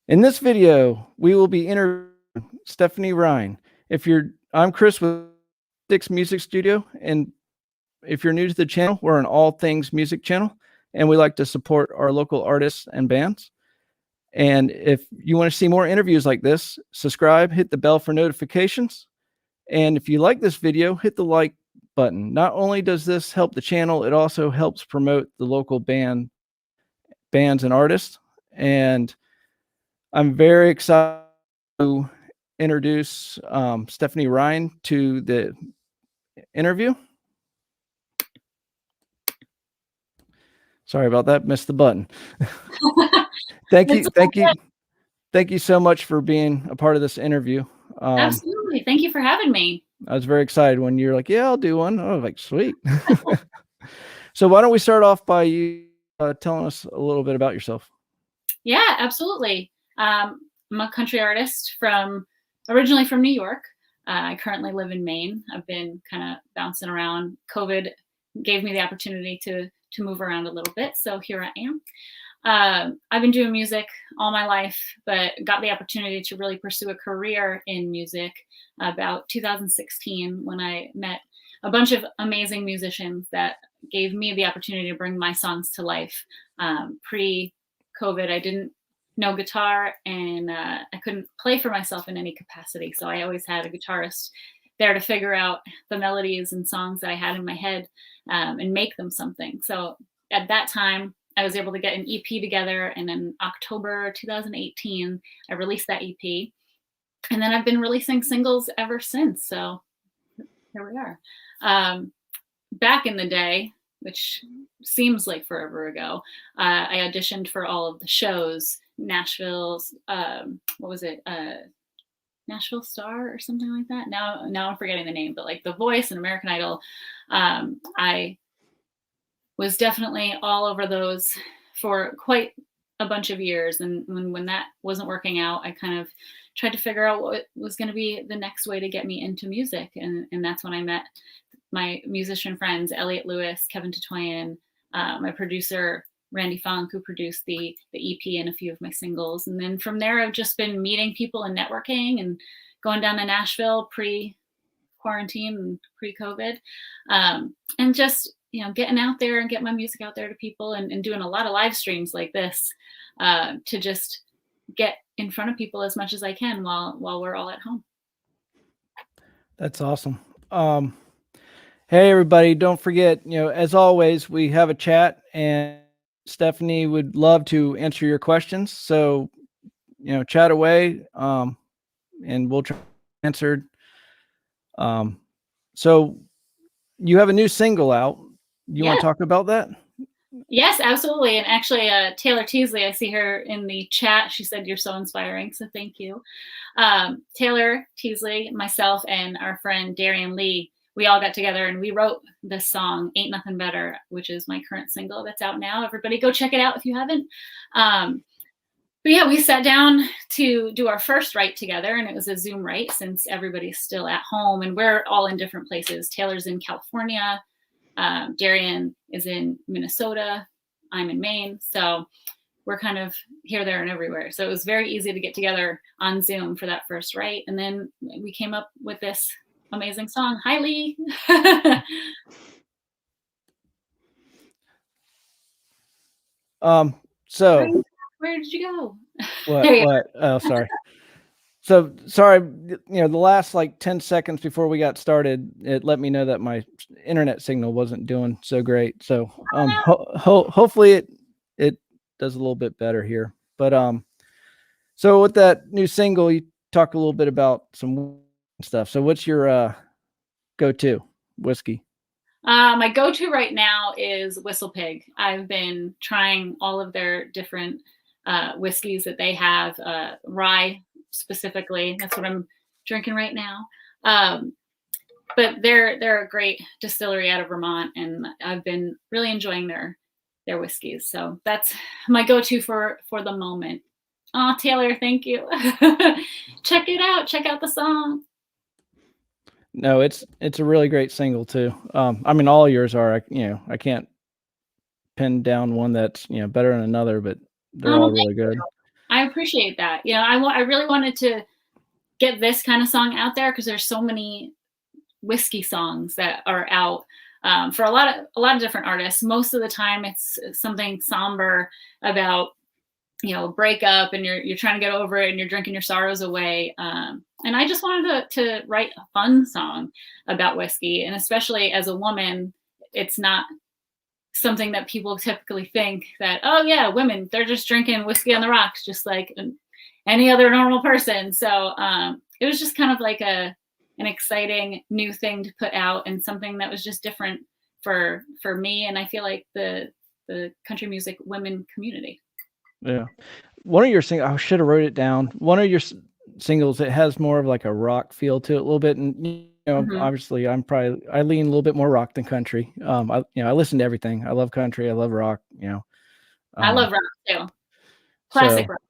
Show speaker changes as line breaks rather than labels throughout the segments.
In this video, we will be interviewing Stephanie Ryann. I'm Chris with Six Music Studio, and if you're new to the channel, we're an all things music channel, and we like to support our local artists and bands. And if you want to see more interviews like this, subscribe, hit the bell for notifications. And if you like this video, hit the like button. Not only does this help the channel, it also helps promote the local bands and artists. And I'm very excited to introduce Stephanie Ryann to the interview. Sorry about that. Missed the button. Thank you so much for being a part of this interview.
Absolutely. Thank you for having me.
I was very excited when you're like, yeah, I'll do one. I was like, sweet. So why don't we start off by you telling us a little bit about yourself?
Yeah, absolutely. I'm a country artist originally from New York. I currently live in Maine. I've been kind of bouncing around. COVID gave me the opportunity to move around a little bit, so here I am. I've been doing music all my life, but got the opportunity to really pursue a career in music about 2016 when I met a bunch of amazing musicians that gave me the opportunity to bring my songs to life. Pre-COVID, I didn't know guitar, and I couldn't play for myself in any capacity. So I always had a guitarist there to figure out the melodies and songs that I had in my head and make them something. So at that time, I was able to get an EP together, and in October 2018, I released that EP. And then I've been releasing singles ever since. So here we are. Back in the day, which seems like forever ago, I auditioned for all of the shows, Nashville's, what was it? Nashville Star or something like that. Now I'm forgetting the name, but like The Voice and American Idol. I was definitely all over those for quite a bunch of years. And when that wasn't working out, I kind of tried to figure out what was going to be the next way to get me into music. And that's when I met my musician friends, Elliot Lewis, Kevin Titoyan, my producer, Randy Funk, who produced the EP and a few of my singles. And then from there, I've just been meeting people and networking and going down to Nashville pre-quarantine and pre-COVID. And just, getting out there and get my music out there to people and doing a lot of live streams like this to just get in front of people as much as I can while we're all at home.
That's awesome. Hey, everybody, don't forget, as always, we have a chat, and Stephanie would love to answer your questions. So, chat away, and we'll try to answer. So you have a new single out. You want to talk about that?
Yes, absolutely. And actually, Taylor Teasley, I see her in the chat. She said, "You're so inspiring." So thank you. Taylor Teasley, myself, and our friend Darian Lee, we all got together and we wrote this song, "Ain't Nothing Better," which is my current single that's out now. Everybody go check it out if you haven't. But yeah, we sat down to do our first write together, and it was a Zoom write since everybody's still at home and we're all in different places. Taylor's in California. Darian is in Minnesota. I'm in Maine. So we're kind of here, there, and everywhere. So it was very easy to get together on Zoom for that first write. And then we came up with this amazing song. Hi, Lee.
So
where did you go?
What? Oh, sorry. So sorry, the last 10 seconds before we got started, it let me know that my internet signal wasn't doing so great. So hopefully it does a little bit better here. But so with that new single, you talked a little bit about some stuff. So what's your go-to whiskey?
My go-to right now is Whistle Pig. I've been trying all of their different whiskeys that they have, rye specifically. That's what I'm drinking right now. But they're a great distillery out of Vermont, and I've been really enjoying their whiskeys. So that's my go-to for the moment. Oh, Taylor, thank you. Check it out. Check out the song.
No, it's a really great single too. I mean, all yours are. I can't pin down one that's better than another, but they're all really good.
I appreciate that. You know, I really wanted to get this kind of song out there because there's so many whiskey songs that are out for a lot of different artists. Most of the time, it's something somber about, you know, a breakup, and you're trying to get over it, and you're drinking your sorrows away. And I just wanted to write a fun song about whiskey, and especially as a woman, it's not something that people typically think that, oh yeah, women, they're just drinking whiskey on the rocks, just like any other normal person. So it was just kind of like an exciting new thing to put out, and something that was just different for me. And I feel like the country music women community.
Yeah. One of your singles, I should have wrote it down. One of your singles, it has more of like a rock feel to it a little bit. And, you know,
Mhm.
obviously I lean a little bit more rock than country. I listen to everything. I love country. I love rock, you know.
I love rock too. Classic
So
rock.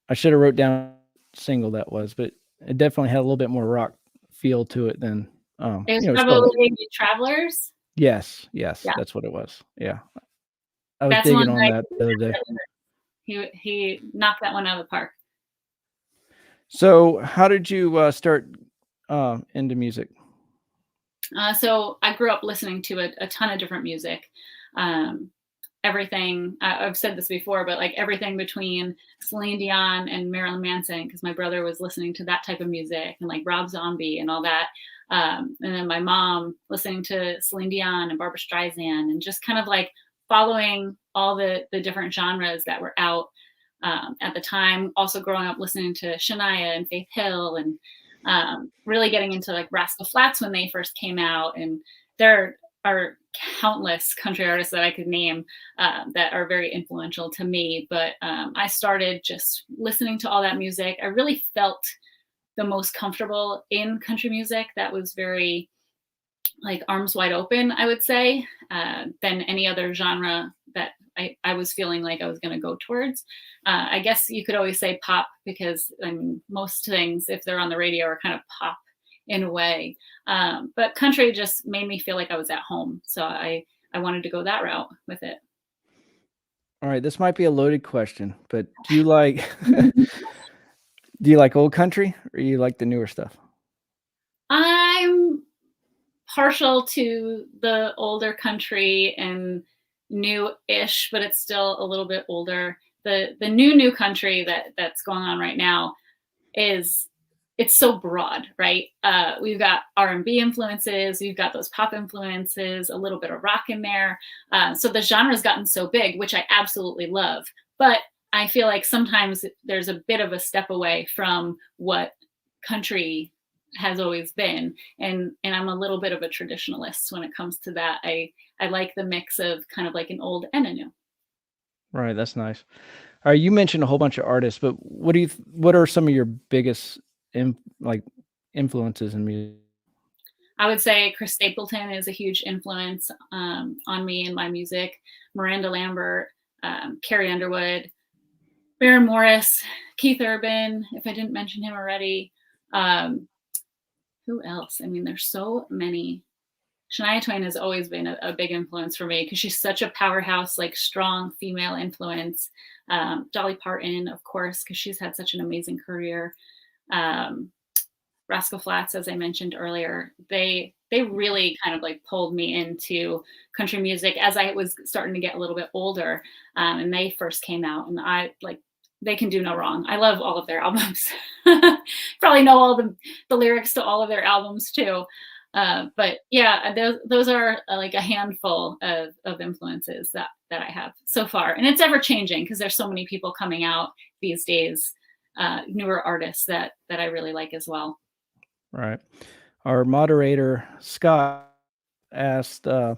I should have wrote down single that was, but it definitely had a little bit more rock feel to it than,
It was
you know,
probably Travelers.
yes,
Yeah.
that's what it was. Yeah. I was
That's
digging
one
on that the other day.
he knocked that one out of the park.
So how did you start into music?
So I grew up listening to a ton of different music. Everything, I've said this before, but like everything between Celine Dion and Marilyn Manson, because my brother was listening to that type of music, and like Rob Zombie and all that. And then my mom listening to Celine Dion and Barbara Streisand, and just kind of like following all the different genres that were out at the time. Also growing up listening to Shania and Faith Hill, and really getting into like Rascal Flatts when they first came out. And there are countless country artists that I could name that are very influential to me. But I started just listening to all that music. I really felt the most comfortable in country music that was very like arms wide open, I would say, than any other genre that I was feeling like I was going to go towards. I guess you could always say pop, because I mean, most things, if they're on the radio, are kind of pop in a way. But country just made me feel like I was at home. So I wanted to go that route with it.
All right, this might be a loaded question, but do you like do you like old country, or you like the newer stuff?
I'm partial to the older country and new-ish, but it's still a little bit older. The new country that's going on right now it's so broad, right? We've got R&B influences, we've got those pop influences, a little bit of rock in there. So the genre's gotten so big, which I absolutely love. But I feel like sometimes there's a bit of a step away from what country has always been. And I'm a little bit of a traditionalist when it comes to that. I like the mix of kind of like an old and a new.
Right, that's nice. All right, you mentioned a whole bunch of artists, but what are some of your biggest like influences in music?
I would say Chris Stapleton is a huge influence on me and my music. Miranda Lambert, Carrie Underwood, Maren Morris, Keith Urban, if I didn't mention him already. Who else? I mean, there's so many. Shania Twain has always been a big influence for me, because she's such a powerhouse, like strong female influence. Dolly Parton, of course, because she's had such an amazing career. Rascal Flatts, as I mentioned earlier, they really kind of like pulled me into country music as I was starting to get a little bit older, and they first came out, and I like, they can do no wrong. I love all of their albums. Probably know all the lyrics to all of their albums too. But yeah, those are like a handful of influences that I have so far, and it's ever changing because there's so many people coming out these days, newer artists that I really like as well.
Right. Our moderator Scott asked, "Are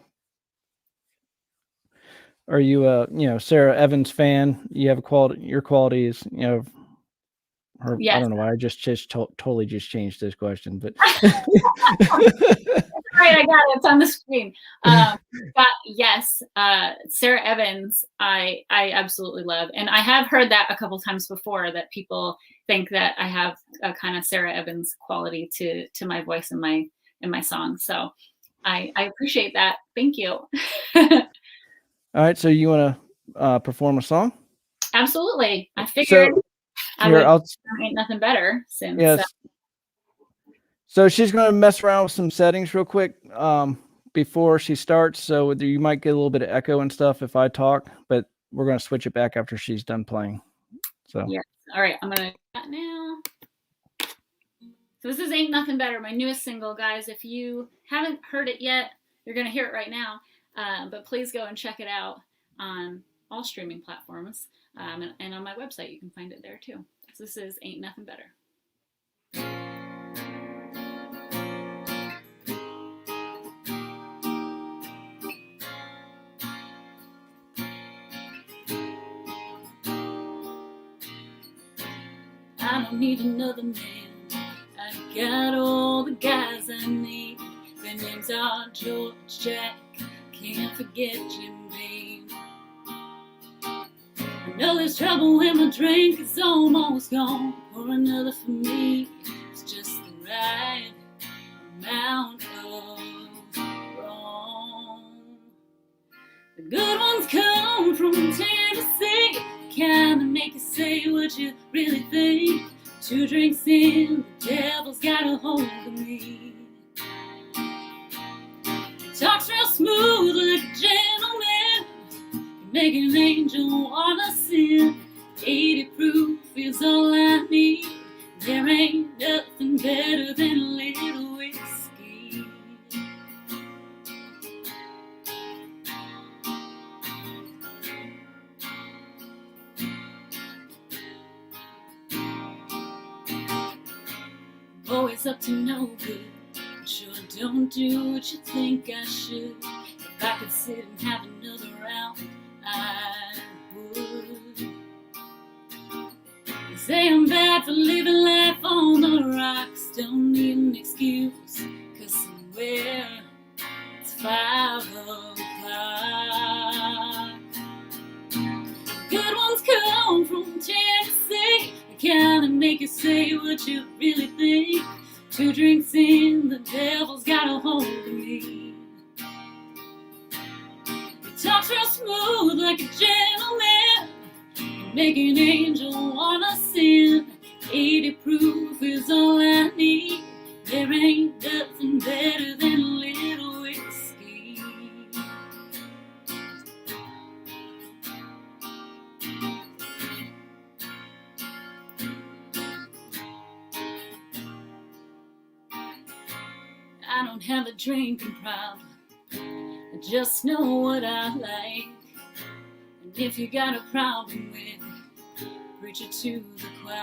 you a Sarah Evans fan? You have your qualities, Or I
Yes.
don't know why I just totally just changed this question, but
Right, I got it. It's on the screen. But yes, Sarah Evans, I absolutely love, and I have heard that a couple times before, that people think that I have a kind of Sarah Evans quality to my voice in my songs. So I appreciate that. Thank you.
all right. So you want to perform a song?
Absolutely. I figured Ain't Nothing Better since.
Yes. So she's going to mess around with some settings real quick before she starts. So you might get a little bit of echo and stuff if I talk, but we're going to switch it back after she's done playing. So
yeah. All right, I'm going to do that now. So this is Ain't Nothing Better, my newest single, guys. If you haven't heard it yet, you're going to hear it right now. But please go and check it out on all streaming platforms. And on my website, you can find it there too. So this is Ain't Nothing Better. I don't need another man. I got all the guys I need. Their names are George, Jack, can't forget Jim Beam. I know there's trouble when my drink is almost gone. Pour another for me, it's just the right amount of wrong. The good ones come from Tennessee, the kind that make you say what you really think. 2 drinks in, the devil's got a hold of me. He talks real smooth like a gentleman, can make an angel wanna sin. 80 proof is all I need. There ain't nothing better than a little whiskey. Always up to no good. Sure don't do what you think I should. If I could sit and have another round, I would. They say I'm bad for living life on the rocks. Don't need an excuse, 'cause somewhere it's 5 o'clock. Good ones come from Tennessee, the kind that make you say what you really think. 2 drinks in, the devil's got a hold of me. He talks real smooth like a gentleman, can make an angel wanna sin. 80 proof is all I need. There ain't nothing better than a little whiskey. I don't have a drinking problem, I just know what I like. And if you got a problem with it, preach it to the choir.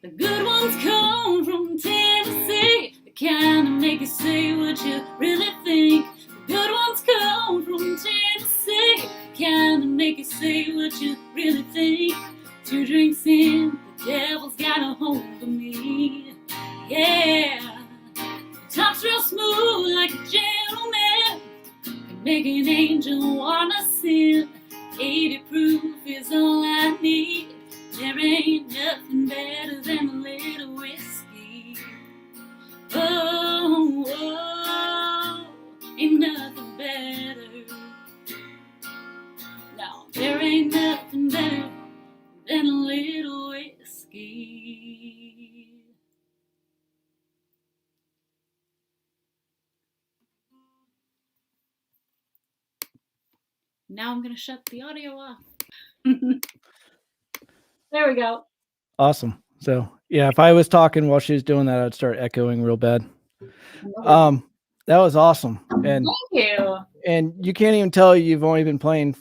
The good ones come from Tennessee, the kind that make you say what you really think. The good ones come from Tennessee, the kind that make you say what you really think. 2 drinks in, the devil's got a hold of me. Yeah, he talks real smooth like a gentleman, can make an angel wanna sin. 80 proof is all I need. There ain't nothing better than a little whiskey. Oh, oh, ain't nothing better. No, there ain't nothing better than a little whiskey. Now I'm gonna shut the audio off. There we go.
Awesome. So yeah, if I was talking while she was doing that, I'd start echoing real bad. That was awesome. And
thank you.
And you can't even tell you've only been playing,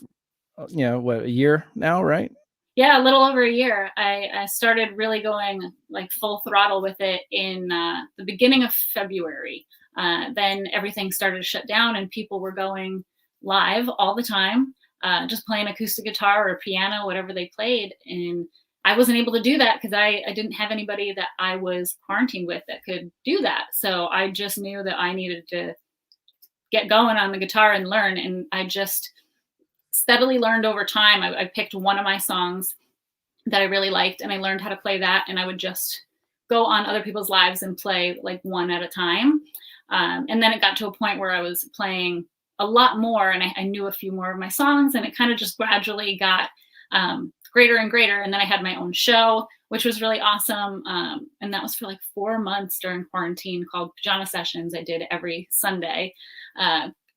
what, a year now, right?
Yeah, a little over a year. I started really going like full throttle with it in the beginning of February. Then everything started to shut down and people were going live all the time, just playing acoustic guitar or piano, whatever they played. And I wasn't able to do that because I didn't have anybody that I was quarantined with that could do that. So I just knew that I needed to get going on the guitar and learn. And I just steadily learned over time. I picked one of my songs that I really liked and I learned how to play that. And I would just go on other people's lives and play like one at a time. And then it got to a point where I was playing a lot more, and I knew a few more of my songs, and it kind of just gradually got greater and greater. And then I had my own show, which was really awesome. And that was for like 4 months during quarantine, called Pajama Sessions. I did every Sunday.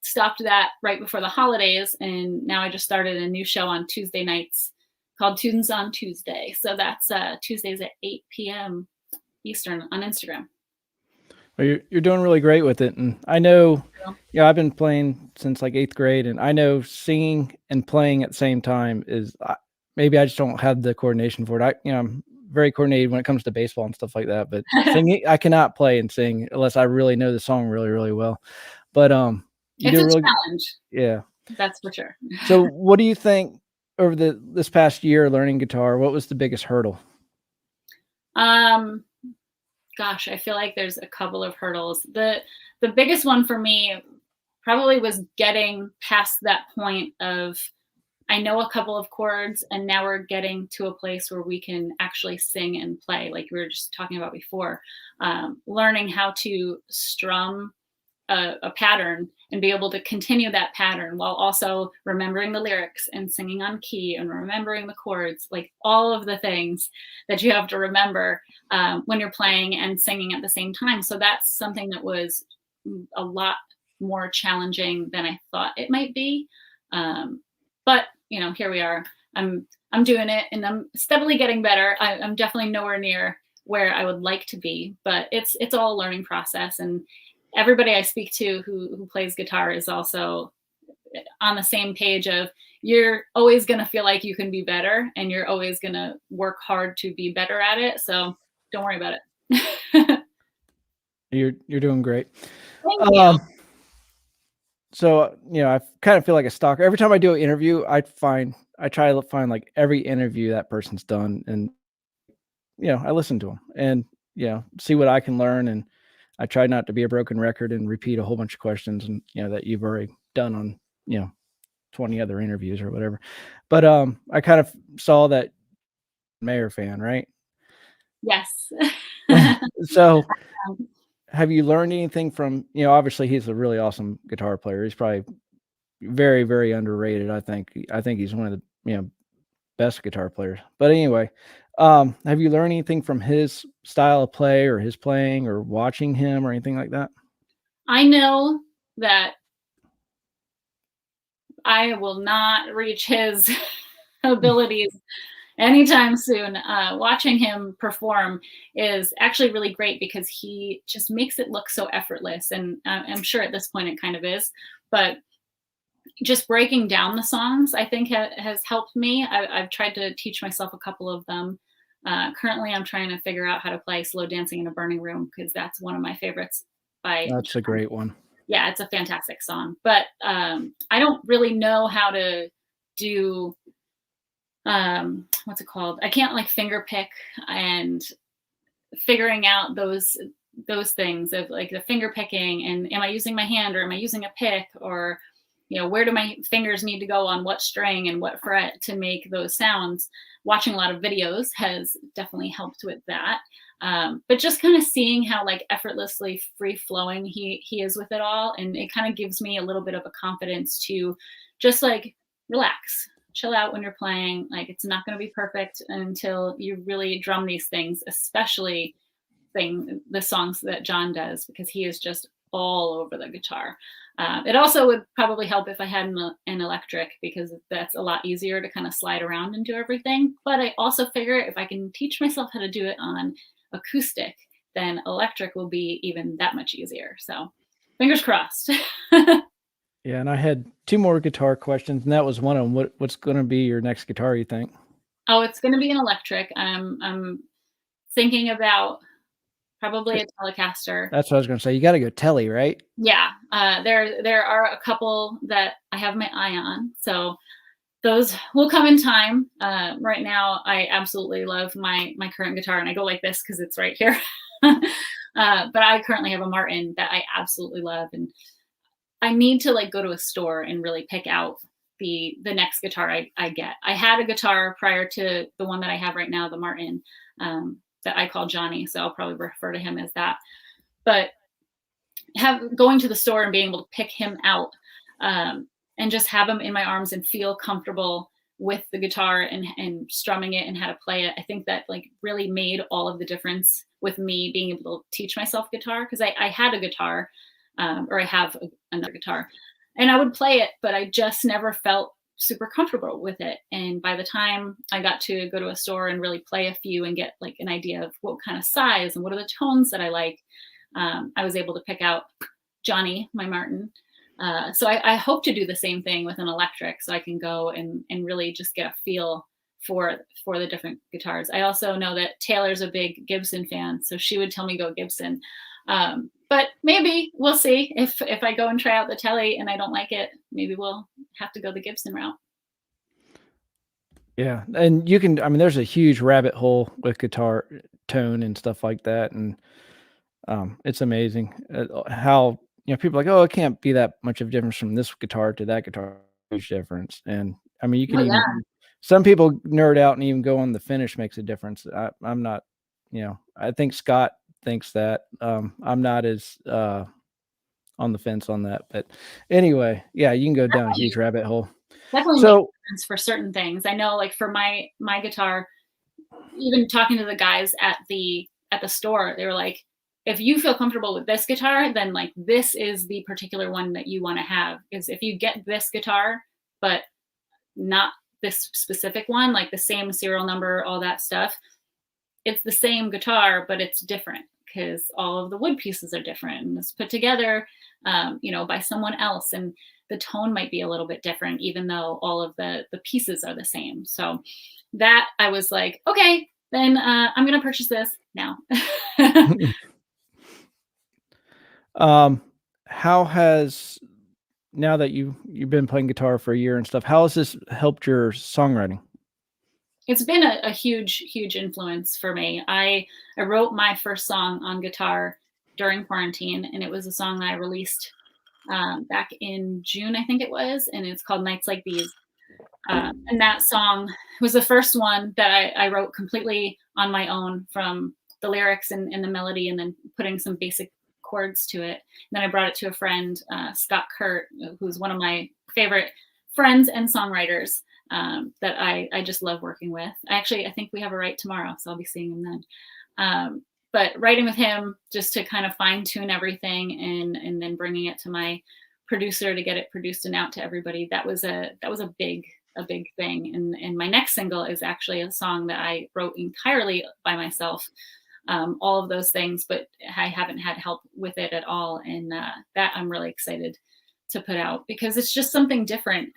Stopped that right before the holidays, and now I just started a new show on Tuesday nights called Tunes on Tuesday. So that's Tuesdays at 8 p.m. Eastern on Instagram.
Well, you're doing really great with it, and I know, I've been playing since like 8th grade, and I know singing and playing at the same time is maybe I just don't have the coordination for it. I'm very coordinated when it comes to baseball and stuff like that, but singing, I cannot play and sing unless I really know the song really, really well. But
it's a challenge.
Yeah,
that's for sure.
So what do you think over this past year learning guitar? What was the biggest hurdle?
Gosh, I feel like there's a couple of hurdles. The biggest one for me probably was getting past that point of, I know a couple of chords, and now we're getting to a place where we can actually sing and play, like we were just talking about before. Learning how to strum a pattern and be able to continue that pattern while also remembering the lyrics and singing on key and remembering the chords, like all of the things that you have to remember when you're playing and singing at the same time. So that's something that was a lot more challenging than I thought it might be. But here we are. I'm doing it, and I'm steadily getting better. I'm definitely nowhere near where I would like to be, but it's all a learning process. And everybody I speak to who plays guitar is also on the same page of, you're always going to feel like you can be better, and you're always going to work hard to be better at it. So don't worry about it.
You're doing great.
Thank you.
So, I kind of feel like a stalker. Every time I do an interview, I try to find like every interview that person's done, and I listen to them and see what I can learn, and I try not to be a broken record and repeat a whole bunch of questions and that you've already done on 20 other interviews or whatever. But I kind of saw that Mayer fan, right?
Yes.
So have you learned anything from, obviously he's a really awesome guitar player. He's probably very, very underrated. I think he's one of the, best guitar players. But anyway, have you learned anything from his style of play or his playing or watching him or anything like that?
I know that I will not reach his abilities anytime soon. Watching him perform is actually really great because he just makes it look so effortless. And I'm sure at this point it kind of is, but just breaking down the songs, I think has helped me. I've tried to teach myself a couple of them. Currently, I'm trying to figure out how to play Slow Dancing in a Burning Room, because that's one of my favorites.
That's a great one.
Yeah, it's a fantastic song. But I don't really know how to do, what's it called? I can't like finger pick, and figuring out those things of like the finger picking, and am I using my hand or am I using a pick, or where do my fingers need to go on what string and what fret to make those sounds. Watching a lot of videos has definitely helped with that. But just kind of seeing how like effortlessly free flowing he is with it all. And it kind of gives me a little bit of a confidence to just like relax, chill out when you're playing. Like, it's not going to be perfect until you really drum these things, especially the songs that John does, because he is just all over the guitar. It also would probably help if I had an electric, because that's a lot easier to kind of slide around and do everything. But I also figure if I can teach myself how to do it on acoustic, then electric will be even that much easier. So fingers crossed.
Yeah, and I had 2 more guitar questions, and that was one of them. What's going to be your next guitar, you think?
Oh, it's going to be an electric. I'm thinking about probably a Telecaster.
That's what I was going to say. You got to go Tele, right?
Yeah. There are a couple that I have my eye on. So those will come in time. Right now, I absolutely love my current guitar, and I go like this because it's right here. But I currently have a Martin that I absolutely love, and I need to like go to a store and really pick out the next guitar I get. I had a guitar prior to the one that I have right now, the Martin, that I call Johnny, so I'll probably refer to him as that. But going to the store and being able to pick him out and just have them in my arms and feel comfortable with the guitar and strumming it and how to play it. I think that like really made all of the difference with me being able to teach myself guitar, because I had a guitar, or I have another guitar, and I would play it, but I just never felt super comfortable with it. And by the time I got to go to a store and really play a few and get like an idea of what kind of size and what are the tones that I like, I was able to pick out Johnny, my Martin. So I hope to do the same thing with an electric, so I can go and really just get a feel for the different guitars. I also know that Taylor's a big Gibson fan, so she would tell me go Gibson. But maybe we'll see if I go and try out the Tele and I don't like it, maybe we'll have to go the Gibson route.
Yeah, and you can. I mean, there's a huge rabbit hole with guitar tone and stuff like that, and it's amazing how people are like, oh, it can't be that much of a difference from this guitar to that guitar. Huge difference, and I mean, you can
Oh,
even.
yeah.
Some people nerd out and even go on the finish makes a difference. I'm not. I think Scott thinks that. I'm not as on the fence on that, but anyway, yeah, you can go down a huge rabbit hole.
Definitely makes
So
sense for certain things. I know, like for my guitar, even talking to the guys at the store, they were like, if you feel comfortable with this guitar, then like this is the particular one that you want to have. Because if you get this guitar, but not this specific one, like the same serial number, all that stuff, it's the same guitar, but it's different because all of the wood pieces are different and it's put together, by someone else. And the tone might be a little bit different, even though all of the pieces are the same. So that I was like, okay, then I'm going to purchase this now.
how has now that you've been playing guitar for a year and stuff, how has this helped your songwriting?
It's been a huge, huge influence for me. I wrote my first song on guitar during quarantine, and it was a song that I released back in June, I think it was, and it's called Nights Like These. And that song was the first one that I wrote completely on my own, from the lyrics and the melody, and then putting some basic chords to it. And then I brought it to a friend, Scott Kurt, who's one of my favorite friends and songwriters that I just love working with. I think we have a write tomorrow, so I'll be seeing him then. But writing with him just to kind of fine tune everything and then bringing it to my producer to get it produced and out to everybody, that was a big thing. And my next single is actually a song that I wrote entirely by myself. All of those things, but I haven't had help with it at all. And that I'm really excited to put out, because it's just something different,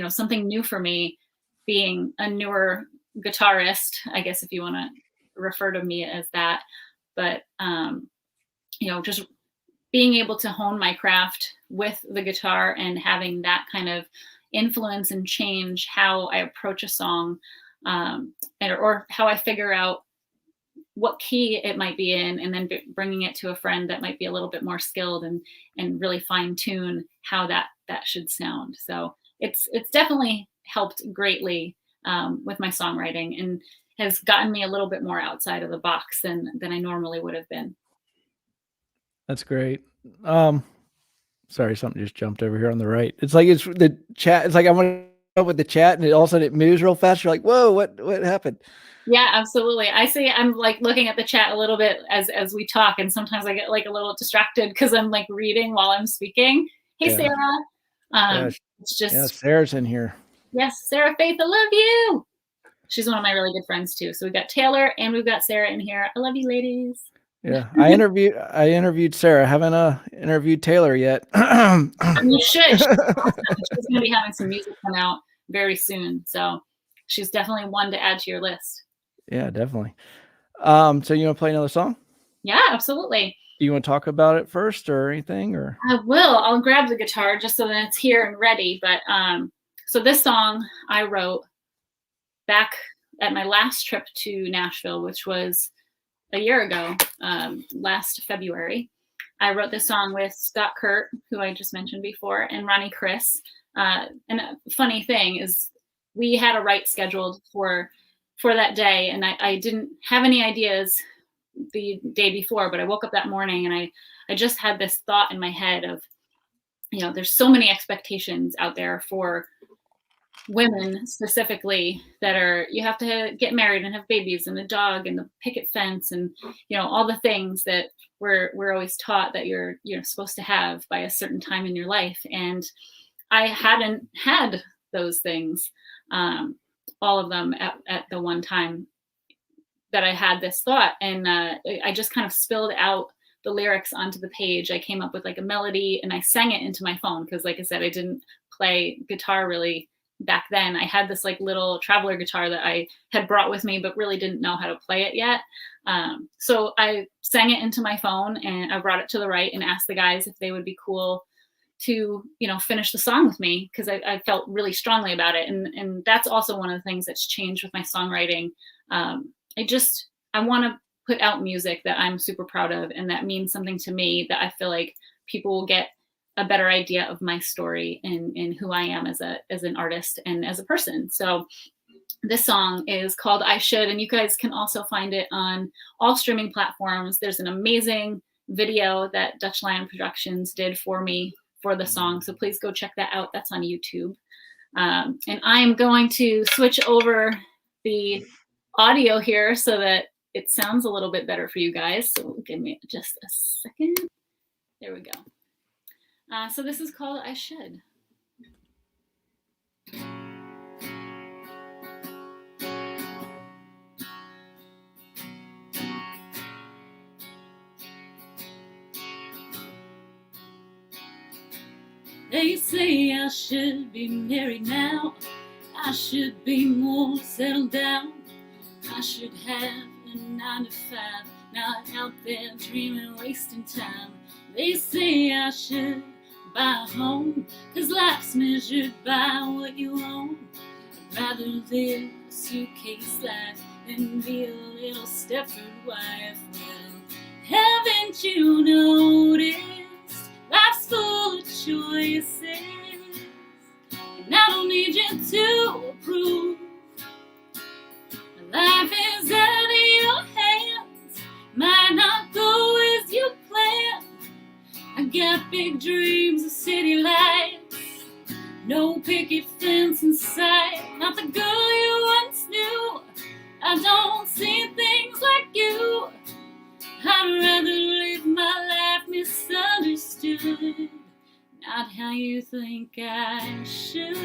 something new for me, being a newer guitarist, I guess, if you want to refer to me as that. But, just being able to hone my craft with the guitar and having that kind of influence and change how I approach a song, or how I figure out what key it might be in, and then bringing it to a friend that might be a little bit more skilled and really fine tune how that should sound. So it's definitely helped greatly with my songwriting, and has gotten me a little bit more outside of the box than I normally would have been.
That's great. Sorry, something just jumped over here on the right. It's like it's the chat. It's like I want to go with the chat, and all of a sudden it moves real fast. You're like, whoa, what happened?
Yeah, absolutely. I see. I'm like looking at the chat a little bit as we talk, and sometimes I get like a little distracted because I'm like reading while I'm speaking. Hey,
Yeah.
Sarah. It's just
Sarah's in here.
Yes, Sarah Faith, I love you. She's one of my really good friends too. So we've got Taylor and we've got Sarah in here. I love you, ladies.
Yeah, I interviewed Sarah. I haven't interviewed Taylor yet.
You should. She's awesome. She's going to be having some music come out very soon. So she's definitely one to add to your list.
Yeah, definitely. So you want to play another song?
Yeah, absolutely.
Do you want to talk about it first or anything? Or
I will. I'll grab the guitar just so that it's here and ready. But so this song I wrote back at my last trip to Nashville, which was a year ago, last February. I wrote this song with Scott Kurt, who I just mentioned before, and Ronnie Chris. And a funny thing is we had a write scheduled for that day, and I didn't have any ideas the day before, but I woke up that morning and I just had this thought in my head of, there's so many expectations out there for women specifically that are, you have to get married and have babies and a dog and the picket fence and all the things that we're always taught that you're supposed to have by a certain time in your life. And I hadn't had those things, all of them at the one time that I had this thought. And I just kind of spilled out the lyrics onto the page. I came up with like a melody and I sang it into my phone because, like I said, I didn't play guitar really back then. I had this like little traveler guitar that I had brought with me, but really didn't know how to play it yet. So I sang it into my phone and I brought it to the right and asked the guys if they would be cool to, finish the song with me because I felt really strongly about it. And that's also one of the things that's changed with my songwriting. I want to put out music that I'm super proud of and that means something to me, that I feel like people will get a better idea of my story and who I am as an artist and as a person. So this song is called I Should, and you guys can also find it on all streaming platforms. There's an amazing video that Dutch Lion Productions did for me for the song. So please go check that out. That's on YouTube. And I'm going to switch over the audio here so that it sounds a little bit better for you guys. So give me just a second. There we go. So this is called I Should. They say I should be married now. I should be more settled down. I should have a 9 to 5, not out there dreaming, wasting time. They say I should buy a home, 'cause life's measured by what you own. I'd rather live a suitcase life than be a little Stepford wife. Well, haven't you noticed life's full of choices? And I don't need you to approve. Life is out of your hands, might not go as you planned. I got big dreams of city lights, no picket fence in sight. Not the girl you once knew, I don't see things like you. I'd rather live my life misunderstood, not how you think I should.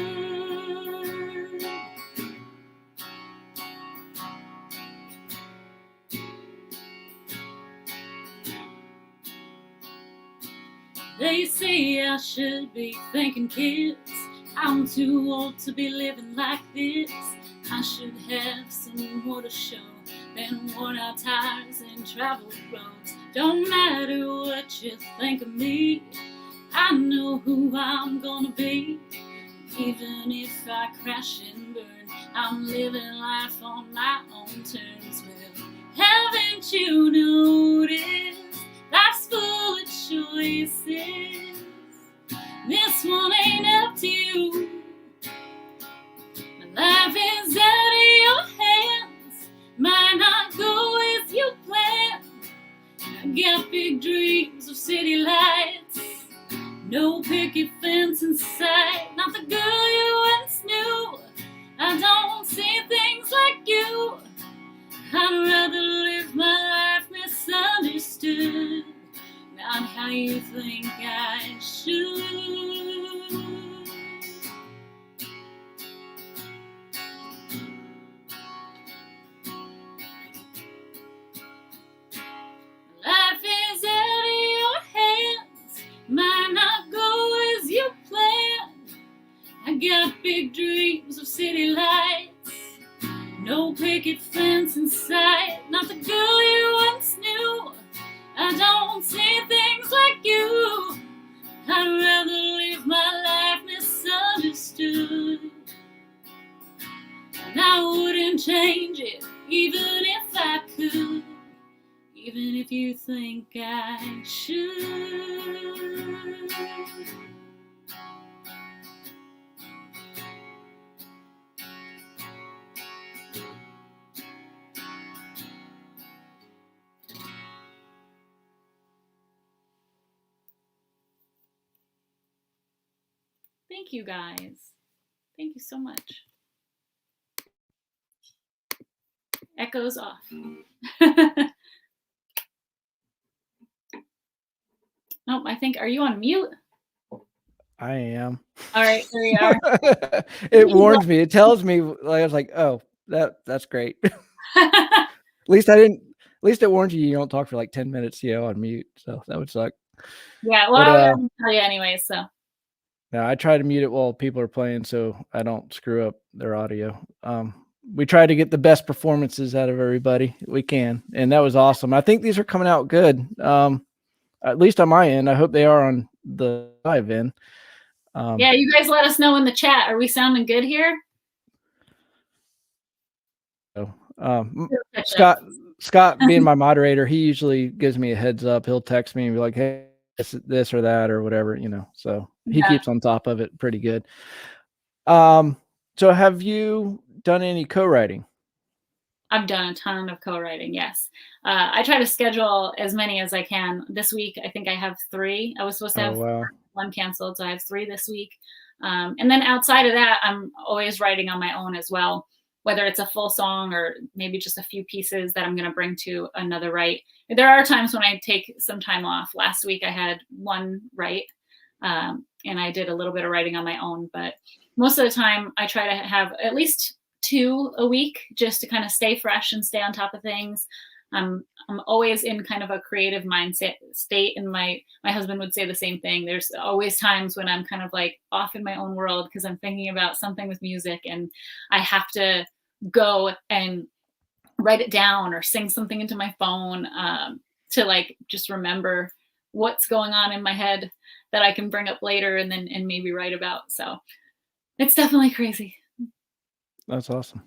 They say I should be thanking kids, I'm too old to be living like this. I should have some more to show than worn out tires and traveled roads. Don't matter what you think of me, I know who I'm gonna be. Even if I crash and burn, I'm living life on my own terms. Well, haven't you noticed life's full of choices? This one ain't up to you. My life is out of your hands, might not go as you planned. I got big dreams of city lights, no picket fence in sight. Not the girl you once knew, I don't see things like you. I'd rather live my life misunderstood, not how you think I should. Life is out of your hands, might not go as you planned. I got big dreams of city lights, no picket fence in sight. Not the girl you once knew, I don't see things like you. I'd rather live my life misunderstood, and I wouldn't change it even if I could, even if you think I should. Thank you guys. Thank you so much. Echoes off. Oh, I think, are you on mute?
I am.
All right, there you are.
It warns me. It tells me, like, I was like, oh, that's great. At least it warns you don't talk for like 10 minutes, on mute. So that would suck.
Yeah, well, I would tell you anyway, so.
No, I try to mute it while people are playing so I don't screw up their audio. We try to get the best performances out of everybody we can, and that was awesome. I think these are coming out good. At least on my end. I hope they are on the live end.
Yeah, you guys let us know in the chat. Are we sounding good here?
Scott being my moderator, he usually gives me a heads up. He'll text me and be like, hey, this or that or whatever, so he keeps on top of it pretty good. So have you done any co-writing?
I've done a ton of co-writing, yes. I try to schedule as many as I can. This week, I think I have 3. I was supposed to have 1 canceled, so I have 3 this week. And then outside of that, I'm always writing on my own as well, whether it's a full song or maybe just a few pieces that I'm going to bring to another write. There are times when I take some time off. Last week, I had 1 write, and I did a little bit of writing on my own, but most of the time I try to have at least 2 a week just to kind of stay fresh and stay on top of things. I'm always in kind of a creative mindset state, and my husband would say the same thing. There's always times when I'm kind of like off in my own world because I'm thinking about something with music, and I have to go and write it down or sing something into my phone to like just remember what's going on in my head that I can bring up later and maybe write about. So it's definitely crazy.
That's awesome.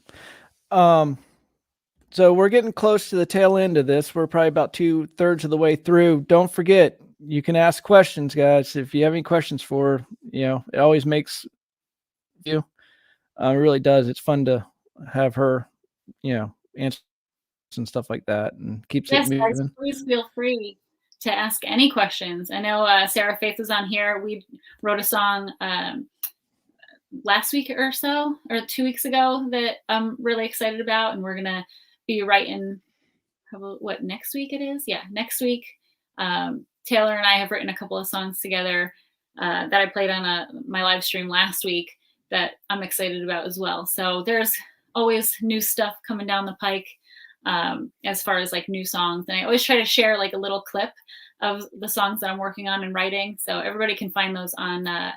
So we're getting close to the tail end of this. We're probably about 2/3 of the way through. Don't forget, you can ask questions, guys. If you have any questions for, it always makes you. It really does. It's fun to have her, answer and stuff like that, and keeps it moving.
Guys, please feel free to ask any questions. I know Sarah Faith was on here. We wrote a song last week or so, or 2 weeks ago, that I'm really excited about, and we're gonna be writing what next week it is. Yeah, next week. Taylor and I have written a couple of songs together that I played on my live stream last week that I'm excited about as well. So there's always new stuff coming down the pike as far as like new songs, and I always try to share like a little clip of the songs that I'm working on and writing, so everybody can find those on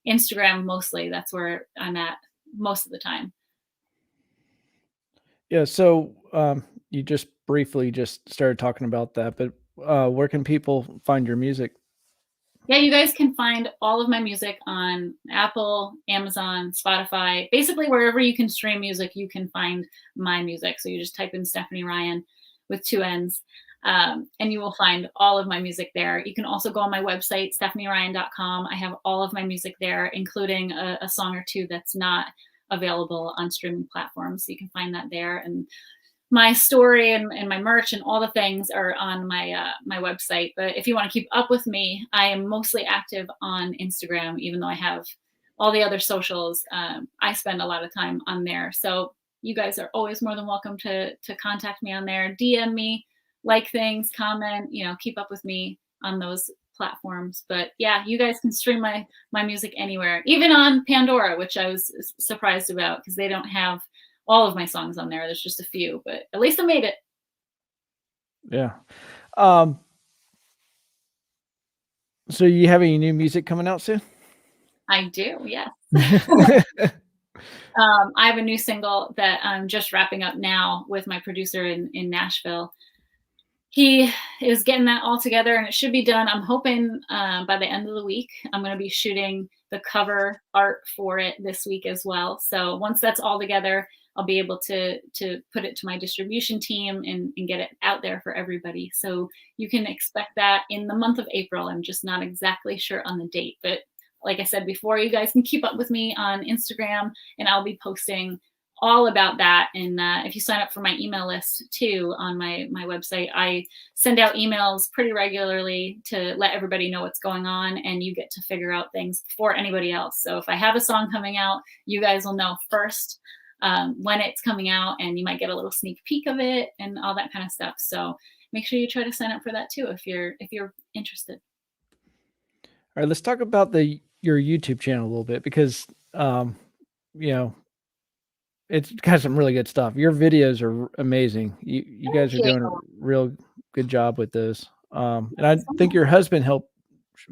Instagram mostly. That's where I'm at most of the time.
Yeah, so you just briefly just started talking about that, but where can people find your music?
Yeah, you guys can find all of my music on Apple, Amazon, Spotify, basically wherever you can stream music, you can find my music. So you just type in Stephanie Ryann with 2 N's, and you will find all of my music there. You can also go on my website, stephanieryann.com. I have all of my music there, including a song or 2 that's not available on streaming platforms. So you can find that there. And my story and my merch and all the things are on my my website. But if you want to keep up with me, I am mostly active on Instagram, even though I have all the other socials. I spend a lot of time on there. So you guys are always more than welcome to contact me on there, DM me, like things, comment, keep up with me on those platforms. But yeah, you guys can stream my music anywhere, even on Pandora, which I was surprised about because they don't have all of my songs on there. There's just a few, but at least I made it.
Yeah. So you have any new music coming out soon?
I do, yes. I have a new single that I'm just wrapping up now with my producer in Nashville. He is getting that all together and it should be done. I'm hoping by the end of the week. I'm going to be shooting the cover art for it this week as well. So once that's all together, I'll be able to put it to my distribution team and get it out there for everybody. So you can expect that in the month of April. I'm just not exactly sure on the date, but like I said before, you guys can keep up with me on Instagram, and I'll be posting all about that. And if you sign up for my email list too on my website, I send out emails pretty regularly to let everybody know what's going on, and you get to figure out things before anybody else. So if I have a song coming out, you guys will know first when it's coming out, and you might get a little sneak peek of it and all that kind of stuff. So make sure you try to sign up for that too if you're interested.
All right, let's talk about your YouTube channel a little bit because you know, it's got some really good stuff. Your videos are amazing. You guys are
Thank
doing a
you.
real good job with those. And I think your husband helped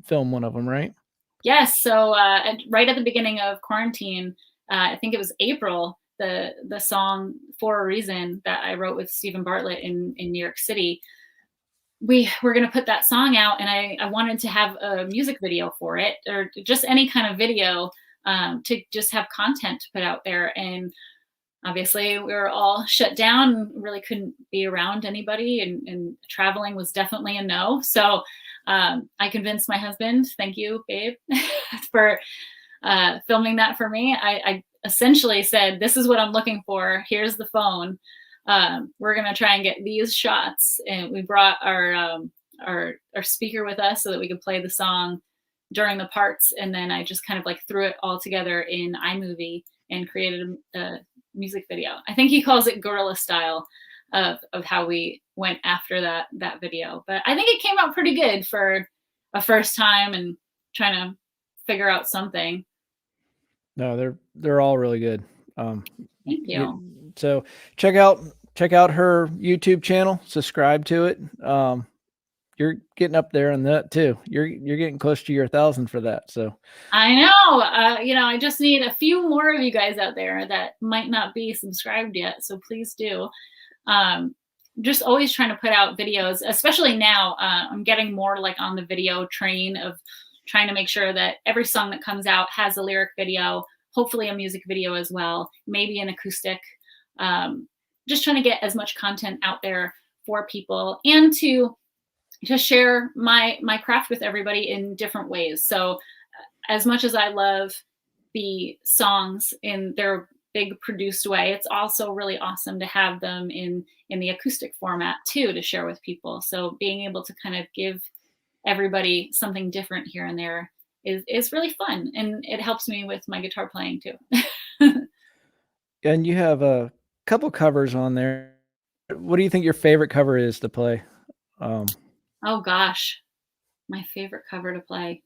film one of them, right?
Yes. So right at the beginning of quarantine, I think it was April, the song "For a Reason" that I wrote with Stephen Bartlett in New York City. We were going to put that song out, and I wanted to have a music video for it, or just any kind of video to just have content to put out there. And obviously we were all shut down, really couldn't be around anybody, and traveling was definitely a no. So I convinced my husband, thank you, babe, for filming that for me. I essentially said, this is what I'm looking for. Here's the phone. We're going to try and get these shots. And we brought our speaker with us so that we could play the song during the parts. And then I just kind of like threw it all together in iMovie and created a music video. I think he calls it guerrilla style of how we went after that video. But I think it came out pretty good for a first time and trying to figure out something.
No, they're all really good.
Thank you.
So check out her YouTube channel. Subscribe to it. You're getting up there on that too. You're getting close to your 1,000 for that. So
I know. I just need a few more of you guys out there that might not be subscribed yet. So please do. Just always trying to put out videos, especially now. I'm getting more like on the video train of trying to make sure that every song that comes out has a lyric video, hopefully a music video as well, maybe an acoustic. Just trying to get as much content out there for people and to share my craft with everybody in different ways. So as much as I love the songs in their big produced way, it's also really awesome to have them in the acoustic format too, to share with people. So being able to kind of give everybody something different here and there is really fun. And it helps me with my guitar playing too.
and you have a couple covers on there. What do you think your favorite cover is to play?
Oh gosh, my favorite cover to play.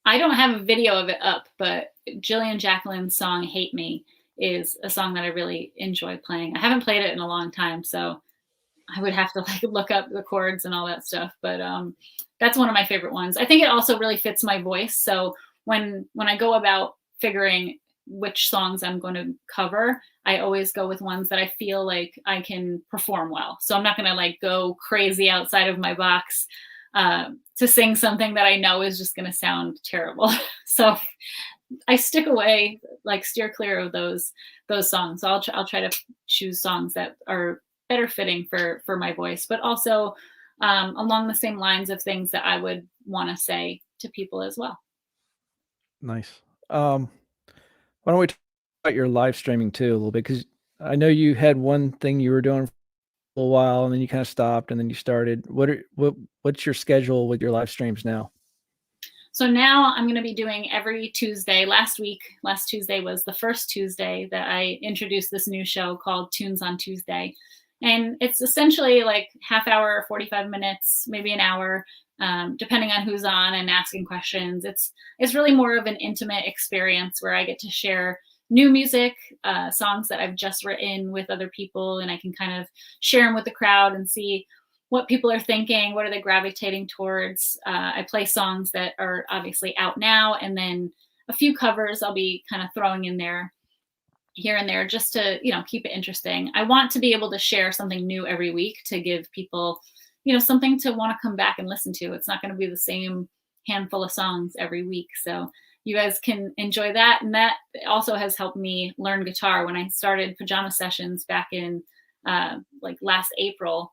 I don't have a video of it up, but Jillian Jacqueline's song "Hate Me" is a song that I really enjoy playing. I haven't played it in a long time, so I would have to like look up the chords and all that stuff. But that's one of my favorite ones. I think it also really fits my voice. So when I go about figuring which songs I'm going to cover, I always go with ones that I feel like I can perform well. So I'm not going to like go crazy outside of my box to sing something that I know is just going to sound terrible. So I stick away, like steer clear of those songs. So I'll try to choose songs that are better fitting for my voice, but also along the same lines of things that I would want to say to people as well.
Nice. Why don't we talk about your live streaming too a little bit? Because I know you had one thing you were doing for a while, and then you kind of stopped, and then you started. What's your schedule with your live streams now?
So now I'm going to be doing every Tuesday. Last Tuesday was the first Tuesday that I introduced this new show called Tunes on Tuesday. And it's essentially like half hour, 45 minutes, maybe an hour, depending on who's on and asking questions. It's really more of an intimate experience where I get to share new music, songs that I've just written with other people, and I can kind of share them with the crowd and see what people are thinking, what are they gravitating towards. I play songs that are obviously out now, and then a few covers I'll be kind of throwing in there here and there just to, keep it interesting. I want to be able to share something new every week to give people, something to want to come back and listen to. It's not going to be the same handful of songs every week. So you guys can enjoy that. And that also has helped me learn guitar. When I started Pajama Sessions back in like last April,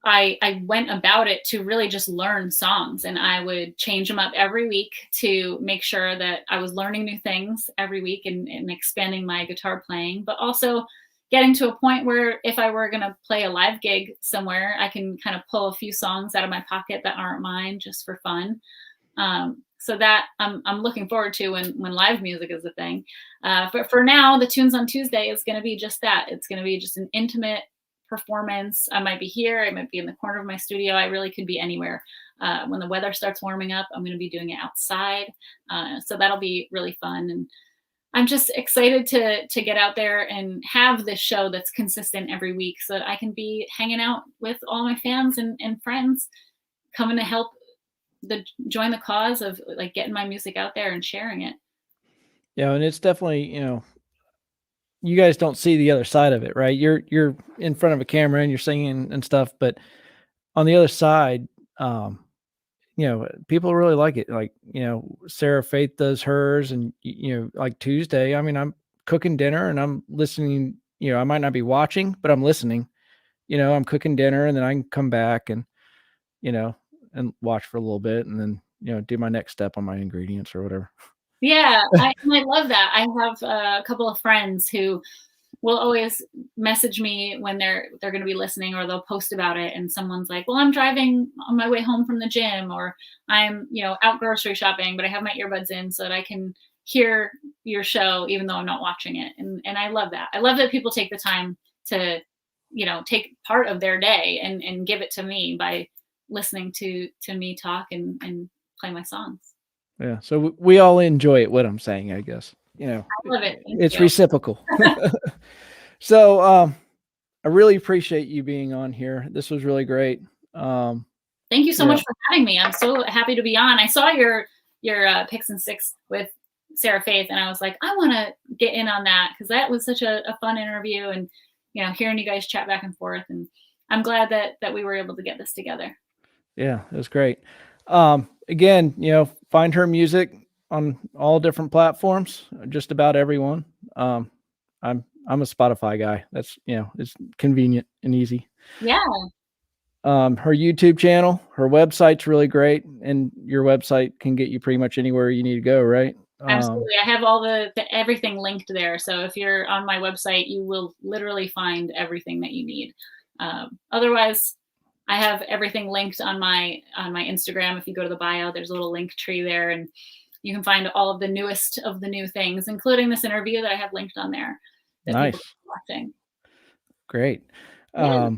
I went about it to really just learn songs, and I would change them up every week to make sure that I was learning new things every week and expanding my guitar playing, but also getting to a point where if I were going to play a live gig somewhere, I can kind of pull a few songs out of my pocket that aren't mine just for fun. So that I'm looking forward to when live music is a thing. But for now, the Tunes on Tuesday is going to be just that. It's going to be just an intimate performance. I might be here. I might be in the corner of my studio. I really could be anywhere. When the weather starts warming up, I'm going to be doing it outside. So that'll be really fun. And I'm just excited to get out there and have this show that's consistent every week so that I can be hanging out with all my fans and friends coming to help join the cause of like getting my music out there and sharing it.
Yeah, and it's definitely, you guys don't see the other side of it, right? You're in front of a camera and you're singing and stuff, but on the other side, people really like it. Like, Sarah Faith does hers, and like Tuesday, I mean, I'm cooking dinner and I'm listening. I might not be watching, but I'm listening. I'm cooking dinner, and then I can come back and and watch for a little bit, and then do my next step on my ingredients or whatever.
Yeah, I love that. I have a couple of friends who will always message me when they're going to be listening, or they'll post about it, and someone's like, well, I'm driving on my way home from the gym, or I'm out grocery shopping, but I have my earbuds in so that I can hear your show even though I'm not watching it. And I love that. I love that people take the time to take part of their day and give it to me by listening to me talk and play my songs.
Yeah, so we all enjoy it. What I'm saying, I guess,
I love it.
It's reciprocal. So I really appreciate you being on here. This was really great.
Thank you so much for having me. I'm so happy to be on. I saw your Picks and Sticks with Sarah Faith, and I was like, I want to get in on that because that was such a fun interview, and hearing you guys chat back and forth, and I'm glad that we were able to get this together.
Yeah, it was great. Again, find her music on all different platforms, just about everyone. I'm a Spotify guy. That's, it's convenient and easy.
Yeah.
Her YouTube channel, her website's really great, and your website can get you pretty much anywhere you need to go, right?
Absolutely. I have all the everything linked there. So if you're on my website, you will literally find everything that you need. Otherwise, I have everything linked on my Instagram. If you go to the bio, there's a little link tree there, and you can find all of the newest of the new things, including this interview that I have linked on there.
Nice.
Watching.
Great.
Yeah.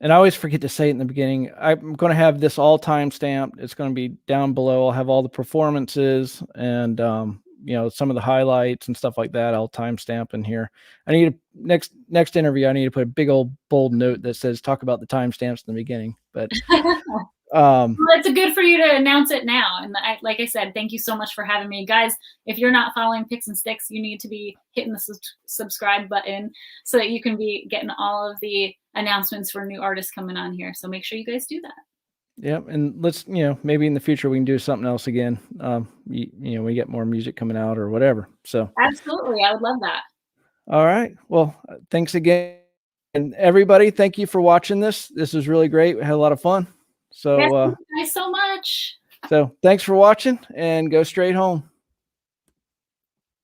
And I always forget to say it in the beginning. I'm going to have this all time stamped. It's going to be down below. I'll have all the performances and, some of the highlights and stuff like that. I'll timestamp in here. I need next interview. I need to put a big old bold note that says, talk about the timestamps in the beginning, but,
well, it's good for you to announce it now. And like I said, thank you so much for having me, guys. If you're not following Picks and Sticks, you need to be hitting the subscribe button so that you can be getting all of the announcements for new artists coming on here. So make sure you guys do that.
Yep. And let's, maybe in the future we can do something else again. We get more music coming out or whatever. So
absolutely. I would love that.
All right. Well, thanks again. And everybody, thank you for watching this. This was really great. We had a lot of fun. So
yes, thank you guys so much.
So thanks for watching, and go straight home.